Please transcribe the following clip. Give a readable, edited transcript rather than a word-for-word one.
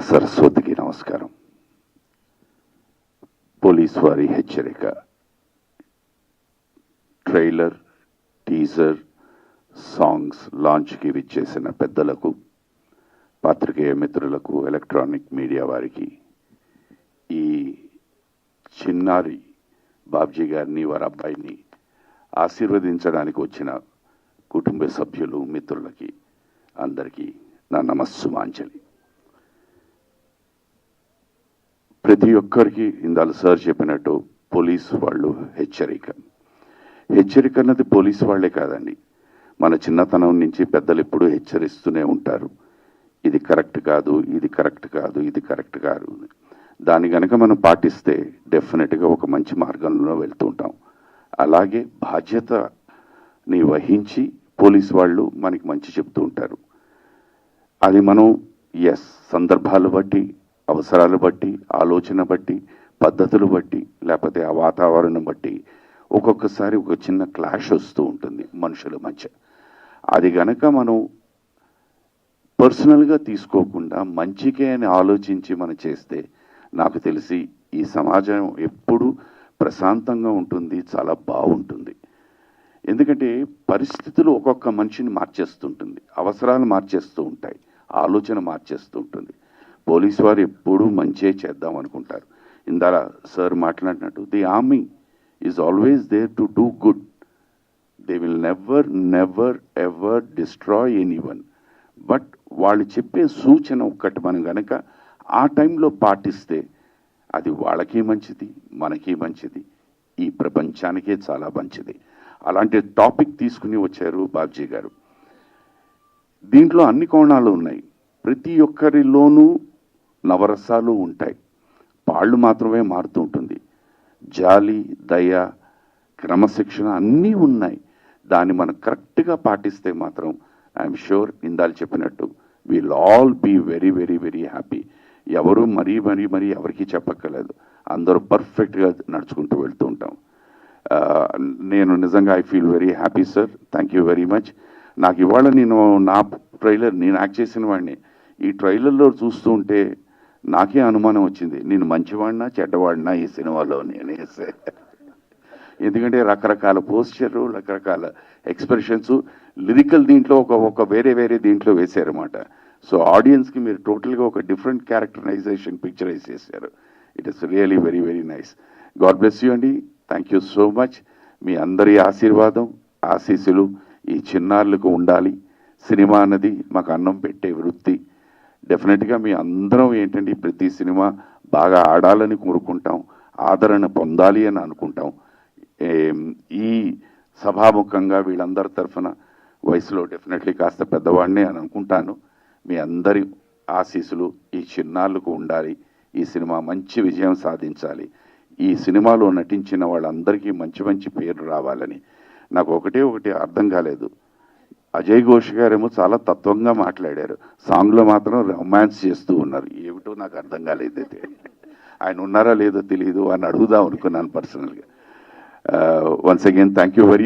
సరస్వతికి నమస్కారం. పోలీస్ వారి హెచ్చరిక ట్రైలర్, టీజర్, సాంగ్స్ లాంచ్కి విచ్చేసిన పెద్దలకు, పాత్రికేయ మిత్రులకు, ఎలక్ట్రానిక్ మీడియా వారికి, ఈ చిన్నారి బాబ్జీ గారిని, వారి అబ్బాయిని ఆశీర్వదించడానికి వచ్చిన కుటుంబ సభ్యులు, మిత్రులకి అందరికీ నా నమస్సుమాంజలి. ప్రతి ఒక్కరికి ఇందాక సార్ చెప్పినట్టు పోలీసు వాళ్ళు హెచ్చరిక అన్నది పోలీసు వాళ్లే కాదండి, మన చిన్నతనం నుంచి పెద్దలు ఎప్పుడూ హెచ్చరిస్తూనే ఉంటారు. ఇది కరెక్ట్ కాదు, ఇది కరెక్ట్ కాదు, ఇది కరెక్ట్ కాదు. దాన్ని గనక మనం పాటిస్తే డెఫినెట్గా ఒక మంచి మార్గంలో వెళ్తూ ఉంటాం. అలాగే బాధ్యతని వహించి పోలీసు వాళ్ళు మనకి మంచి చెప్తూ ఉంటారు. అది మనం సందర్భాలు బట్టి, అవసరాలు బట్టి, ఆలోచన బట్టి, పద్ధతులు బట్టి, లేకపోతే ఆ వాతావరణం బట్టి ఒక్కొక్కసారి ఒక చిన్న క్లాష్ వస్తూ ఉంటుంది మనుషుల మధ్య. అది గనక మనం పర్సనల్గా తీసుకోకుండా మంచికే అని ఆలోచించి మనం చేస్తే నాకు తెలిసి ఈ సమాజం ఎప్పుడూ ప్రశాంతంగా ఉంటుంది, చాలా బాగుంటుంది. ఎందుకంటే పరిస్థితులు ఒక్కొక్క మనిషిని మార్చేస్తుంటుంది, అవసరాలు మార్చేస్తూ ఉంటాయి, ఆలోచన మార్చేస్తూ ఉంటుంది. పోలీసు వారు ఎప్పుడూ మంచే చేద్దాం అనుకుంటారు. ఇందాక సార్ మాట్లాడినట్టు the army is always there to do good. They will never ever destroy anyone. But వాళ్ళు చెప్పే సూచన ఒక్కటి మనం కనుక ఆ టైంలో పాటిస్తే అది వాళ్ళకి మంచిది, మనకి మంచిది, ఈ ప్రపంచానికే చాలా మంచిది. అలాంటి టాపిక్ తీసుకుని వచ్చారు బాబ్జీ గారు. దీంట్లో అన్ని కోణాలు ఉన్నాయి. ప్రతి ఒక్కరిలోనూ నవరసాలు ఉంటాయి, పాళ్ళు మాత్రమే మారుతూ ఉంటుంది. జాలి, దయ, క్రమశిక్షణ అన్నీ ఉన్నాయి. దాన్ని మనం కరెక్ట్గా పాటిస్తే మాత్రం ఐఎమ్ షూర్ ఇందాక చెప్పినట్టు will all be very very very happy. ఎవరు మరీ ఎవరికి చెప్పక్కర్లేదు, అందరూ పర్ఫెక్ట్గా నడుచుకుంటూ వెళ్తూ ఉంటాం. నేను నిజంగా I feel very happy sir, thank you very much. నాకు ఇవాళ నా ట్రైలర్ నేను యాక్ట్ చేసిన వాడిని ఈ ట్రైలర్లో చూస్తూ ఉంటే నాకే అనుమానం వచ్చింది, నేను మంచివాడినా చెడ్డవాడినా ఈ సినిమాలో అనేసి. ఎందుకంటే రకరకాల పోస్చరు, రకరకాల ఎక్స్ప్రెషన్స్, లిరికల్ దీంట్లో ఒక వేరే దీంట్లో వేశారన్నమాట. సో ఆడియన్స్కి మీరు టోటల్గా ఒక డిఫరెంట్ క్యారెక్టరైజేషన్ పిక్చరైజ్ చేశారు. It is really very very nice. God bless you అండి, థ్యాంక్ యూ సో మచ్. మీ అందరి ఆశీర్వాదం, ఆశీస్సులు ఈ చిన్నారులకు ఉండాలి. సినిమా అన్నది మాకు అన్నం పెట్టే వృత్తి. డెఫినెట్గా మీ అందరం ఏంటంటే ప్రతి సినిమా బాగా ఆడాలని కోరుకుంటాం, ఆదరణ పొందాలి అని అనుకుంటాం. ఈ సభాముఖంగా వీళ్ళందరి తరఫున వయసులో డెఫినెట్లీ కాస్త పెద్దవాడినే అని అనుకుంటాను. మీ అందరి ఆశీస్సులు ఈ చిన్నారులకు ఉండాలి. ఈ సినిమా మంచి విజయం సాధించాలి. ఈ సినిమాలో నటించిన వాళ్ళందరికీ మంచి మంచి పేరు రావాలని. నాకు ఒకటి అర్థం కాలేదు, అజయ్ ఘోష్ గారేమో చాలా తత్వంగా మాట్లాడారు, సాంగ్లో మాత్రం రొమాన్స్ చేస్తూ ఉన్నారు. ఏమిటో నాకు అర్థం కాలేదైతే. ఆయన ఉన్నారా లేదో తెలియదు అని అడుగుదాం అనుకున్నాను పర్సనల్గా. Once again thank you very